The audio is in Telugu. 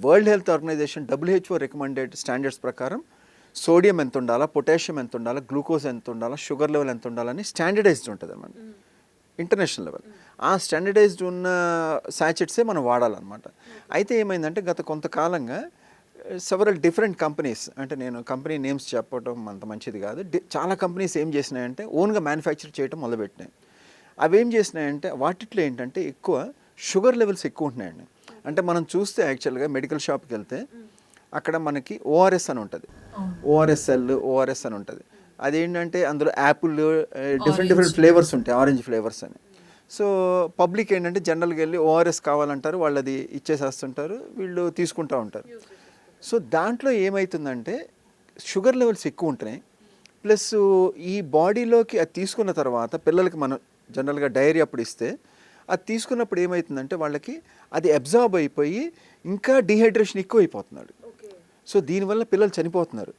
World health organisation WHO recommended standards ప్రకారం సోడియం ఎంత ఉండాలా, పొటాషియం ఎంత ఉండాలా, గ్లూకోజ్ ఎంత ఉండాలా, షుగర్ లెవెల్ ఎంత ఉండాలని స్టాండర్డైజ్డ్ ఉంటుంది అన్నమాట, ఇంటర్నేషనల్ లెవెల్. ఆ స్టాండర్డైజ్డ్ ఉన్న శాచెట్సే మనం వాడాలన్నమాట. అయితే ఏమైందంటే గత కొంతకాలంగా సెవరల్ డిఫరెంట్ కంపెనీస్, అంటే నేను కంపెనీ నేమ్స్ చెప్పడం అంత మంచిది కాదు, చాలా కంపెనీస్ ఏం చేసినాయంటే ఓన్గా మ్యానుఫ్యాక్చర్ చేయడం మొదలుపెట్టినాయి. అవి ఏం చేసినాయంటే వాటిట్లో ఏంటంటే ఎక్కువ షుగర్ లెవెల్స్ ఎక్కువ ఉంటున్నాయండి. అంటే మనం చూస్తే యాక్చువల్గా మెడికల్ షాప్కి వెళ్తే అక్కడ మనకి ఓఆర్ఎస్ అని ఉంటుంది, ఓఆర్ఎస్ఎల్, ఓఆర్ఎస్ అని ఉంటుంది. అదేంటంటే అందులో యాపిల్ డిఫరెంట్ ఫ్లేవర్స్ ఉంటాయి, ఆరెంజ్ ఫ్లేవర్స్ అని. సో పబ్లిక్ ఏంటంటే జనరల్గా వెళ్ళి ఓఆర్ఎస్ కావాలంటారు, వాళ్ళు అది ఇచ్చేసేస్తుంటారు, వీళ్ళు తీసుకుంటూ ఉంటారు. సో దాంట్లో ఏమవుతుందంటే షుగర్ లెవెల్స్ ఎక్కువ ఉంటున్నాయి. ప్లస్ ఈ బాడీలోకి అది తీసుకున్న తర్వాత పిల్లలకి మనం జనరల్గా డైరీ అప్పుడు ఇస్తే అది తీసుకున్నప్పుడు ఏమవుతుందంటే వాళ్ళకి అది అబ్జార్బ్ అయిపోయి ఇంకా డీహైడ్రేషన్ ఎక్కువ అయిపోతున్నాడు. సో దీనివల్ల పిల్లలు చనిపోతున్నారు.